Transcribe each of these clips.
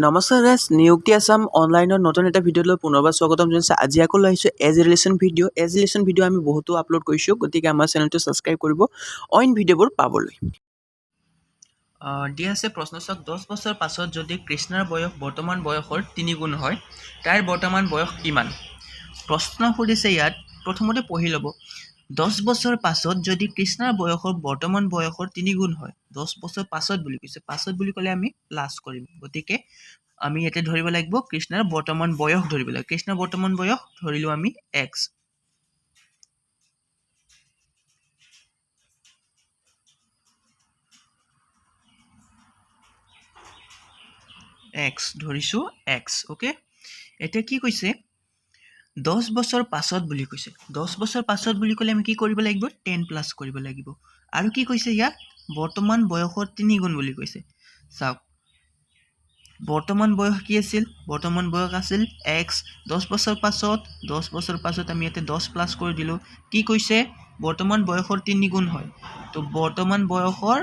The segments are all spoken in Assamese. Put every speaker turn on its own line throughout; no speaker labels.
নমস্কাৰ গাইজ, নিযুক্তি আছাম অনলাইনৰ নতুন এটা ভিডিঅ'লৈ পুনৰবাৰ স্বাগতম জনাইছোঁ। আজি আকৌ লৈ আহিছোঁ এজ ৰিলেশ্যন ভিডিঅ' আমি বহুতো আপলোড কৰিছোঁ, গতিকে আমাৰ চেনেলটো ছাবস্ক্ৰাইব কৰিব অইন ভিডিঅ'বোৰ পাবলৈ। দিয়া আছে প্ৰশ্ন চাওক, 10 বছৰ পাছত যদি কৃষ্ণৰ বয়স বৰ্তমান বয়সৰ 3 গুণ হয়, তাৰ বৰ্তমান বয়স কিমান? প্ৰশ্ন সুধিছে ইয়াত, প্ৰথমতে পঢ়ি ল'ব। 10 বছৰ পাছত যদি কৃষ্ণৰ বয়সৰ বৰ্তমান বয়সৰ 3 গুণ হয়, 10 বছৰ পাছত বুলি কৈছে, পাছত বুলি ক'লে আমি প্লাছ কৰিম, গতিকে আমি ইয়াতে ধৰিব লাগিব কৃষ্ণৰ বৰ্তমান বয়স ধৰিব লাগিব। কৃষ্ণৰ বৰ্তমান বয়স ধৰিলোঁ আমি এক্স। ধৰিছোঁ এক্স, অ'কে। এতিয়া কি কৈছে, 10 বছৰ পাছত বুলি কৈছে। 10 বছৰ পাছত বুলি ক'লে আমি কি কৰিব লাগিব? 10 প্লাছ কৰিব লাগিব। আৰু কি কৈছে ইয়াক? বৰ্তমান বয়সৰ 3 গুণ বুলি কৈছে। চাওক, বৰ্তমান বয়স কি আছিল? বৰ্তমান বয়স আছিল এক্স। 10 বছৰ পাছত আমি ইয়াতে 10 প্লাছ কৰি দিলোঁ। কি কৈছে? বৰ্তমান বয়সৰ 3 গুণ হয়। তো বৰ্তমান বয়সৰ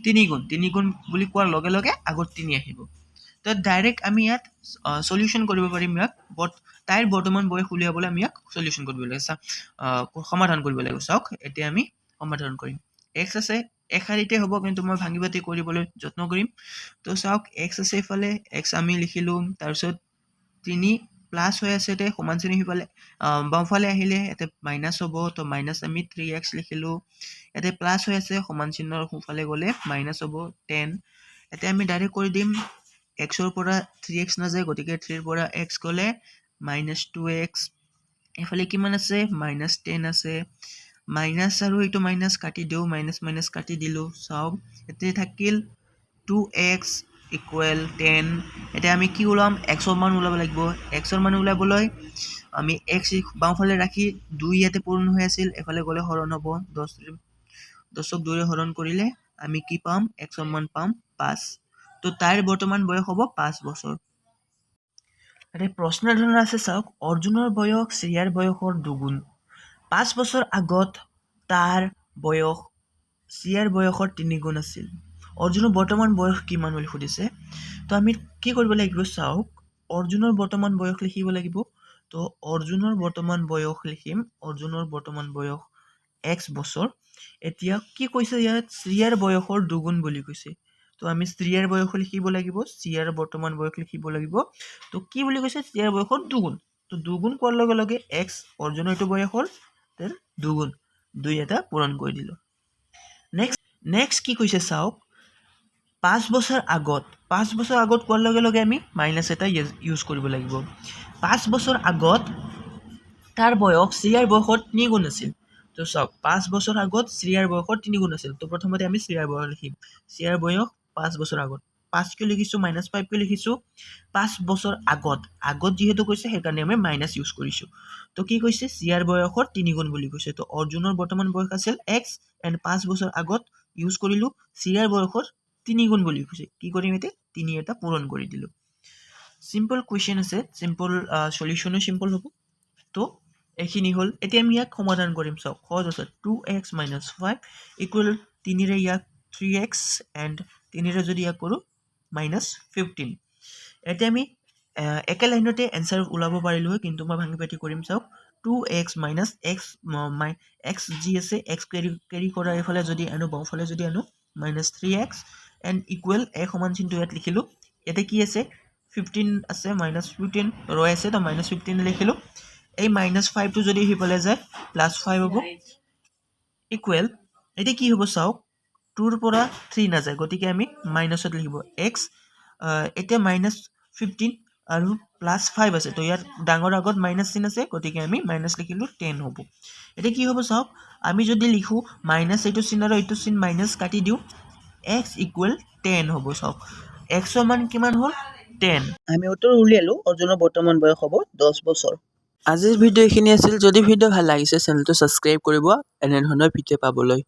3 গুণ বুলি কোৱাৰ লগে লগে আগত 3 আহিব। তো ডাইৰেক্ট আমি ইয়াত সলিউশ্যন কৰিব পাৰিম ইয়াক। তাইৰ বৰ্তমান বয়স উলিয়াবলৈ আমি ইয়াক সলিউশ্যন কৰিব লাগিব, সমাধান কৰিব লাগিব। চাওক, এতিয়া আমি সমাধান কৰিম। এক্স আছে, এশাৰীতে হ'ব, কিন্তু মই ভাঙি পাতি কৰিবলৈ যত্ন কৰিম। তো চাওক, এক্স আছে এইফালে, এক্স আমি লিখিলোঁ। তাৰপিছত 3 প্লাছ হৈ আছে, এতিয়া সমান শ্ৰেণী সিফালে বাওঁফালে আহিলে ইয়াতে মাইনাছ হ'ব, তো মাইনাছ আমি 3x লিখিলোঁ। ইয়াতে প্লাছ হৈ আছে, সমান চিহ্নৰ সোঁফালে গ'লে মাইনাছ হ'ব 10। এতিয়া আমি ডাইৰেক্ট কৰি দিম, এক্সৰ পৰা 3x নাযায়, গতিকে 3ৰ পৰা x গ'লে মাইনাছ 2x। এইফালে কিমান আছে? মাইনাছ 10 আছে। মাইনাছ আৰু এইটো মাইনাছ কাটি দিওঁ, মাইনাছ কাটি দিলোঁ। চাওক, এতিয়া থাকিল 2x ইকুৱেল 10। এতিয়া আমি কি ওলাম? এক্সৰ মান ওলাব লাগিব। এক্সৰ মান ওলাবলৈ আমি এক্স বাওঁফালে ৰাখি 2 ইয়াতে পূৰণ হৈ আছিল, এফালে গ'লে হৰণ হ'ব। 10ক 2ৰে হৰণ কৰিলে আমি কি পাম? এক্সৰ মান পাম 5। তো তাইৰ বৰ্তমান বয়স হ'ব 5 বছৰ। এতিয়া প্ৰশ্নৰ ধৰণৰ আছে, চাওক, অৰ্জুনৰ বয়স শ্ৰেয়াৰ বয়সৰ 2 গুণ। 5 বছৰ আগত তাৰ বয়স শ্ৰেয়াৰ বয়সৰ 3 গুণ আছিল। অৰ্জুনৰ বৰ্তমান বয়স কিমান বুলি সুধিছে। তো আমি কি কৰিব লাগিব? চাওক, অৰ্জুনৰ বৰ্তমান বয়স লিখিব লাগিব। তো অৰ্জুনৰ বৰ্তমান বয়স লিখিম, অৰ্জুনৰ বৰ্তমান বয়স x বছৰ। এতিয়া কি কৈছে ইয়াত? শ্ৰেয়াৰ বয়সৰ 2 গুণ বুলি কৈছে। তো আমি শ্ৰেয়াৰ বয়স লিখিব লাগিব, শ্ৰেয়াৰ বৰ্তমান বয়স লিখিব লাগিব। তো কি বুলি কৈছে? শ্ৰেয়াৰ বয়সৰ 2 গুণ। তো 2 গুণ কোৱাৰ লগে লগে এক্স অৰ্জুনৰ এইটো বয়সৰ 2 গুণ, 2 এটা পূৰণ কৰি দিলোঁ। নেক্সট কি কৈছে চাওক, 5 বছৰ আগত কোৱাৰ লগে লগে আমি মাইনাছ এটা ইউজ কৰিব লাগিব। 5 বছৰ আগত তাৰ বয়স শ্ৰেয়াৰ বয়সৰ 3 গুণ আছিল। তো চাওক, 5 বছৰ আগত শ্ৰেয়াৰ বয়সৰ 3 গুণ আছিল। তো প্ৰথমতে আমি শ্ৰেয়াৰ বয়স লিখিম। শ্ৰেয়াৰ বয়স 5 বছৰ আগত। 5 কিয় লিখিছোঁ? -5 কিয় লিখিছোঁ? 5 বছৰ আগত যিহেতু কৈছে, সেইকাৰণে আমি মাইনাছ ইউজ কৰিছোঁ। তো কি কৈছে? শ্ৰেয়াৰ বয়সৰ 3 গুণ বুলি কৈছে। তো অৰ্জুনৰ বৰ্তমান বয়স আছিল x এণ্ড 5 বছৰ আগত ইউজ কৰিলোঁ শ্ৰেয়াৰ বয়সৰ 3 গুণ বুলি কৈছে। কি কৰিম এতিয়া? 3 এটা পূৰণ কৰি দিলোঁ। চিম্পল কুৱেশ্যন আছে, চিম্পল সলিউশ্যনো চিম্পল হ'ব। তো এইখিনি হ'ল। এতিয়া আমি ইয়াক সমাধান কৰিম। চাওক, সহজ আছে। 2x - 5 ইকুৱেল 3ৰে ইয়াক 3x এণ্ড 3ৰে যদি ইয়াক কৰোঁ -15। এতিয়া আমি একে লাইনতে এনচাৰ ওলাব পাৰিলোঁ হয়, কিন্তু মই ভাঙি পাতি কৰিম। চাওক, 2x - x যি আছে, x কেৰি কৰা এইফালে যদি আনো, বাওঁফালে যদি আনো -3x এণ্ড ইকুৱেল সমান চিনটো ইয়াত লিখিলোঁ। ইয়াতে কি আছে? 15 আছে, -15 ৰৈ আছে, তো -15 লিখিলোঁ। এই -5টো যদি সিফালে যায় +5 হ'ব ইকুৱেল, এতিয়া কি হ'ব? চাওক, 2ৰ পৰা 3 নাযায়, গতিকে আমি মাইনাছত লিখিব x। এতিয়া -15 আৰু +5 আছে, তো ইয়াত ডাঙৰ আগত মাইনাছ চিন আছে, গতিকে আমি মাইনাছ লিখিলোঁ, 10 হ'ব। এতিয়া কি হ'ব? চাওক, আমি যদি লিখোঁ মাইনাছ এইটো চিন আৰু এইটো চিন মাইনাছ কাটি দিওঁ, x ইকুৱেল 10 হ'ব। চাওক, এক্সৰ মান কিমান হ'ল? 10। আমি উত্তৰ উলিয়ালোঁ, অৰ্জুনৰ বৰ্তমান বয়স হ'ব 10 বছৰ। আজিৰ ভিডিঅ' এইখিনি আছিল। যদি ভিডিঅ' ভাল লাগিছে, চেনেলটো ছাবস্ক্ৰাইব কৰিব এনেধৰণৰ ভিডিঅ' পাবলৈ।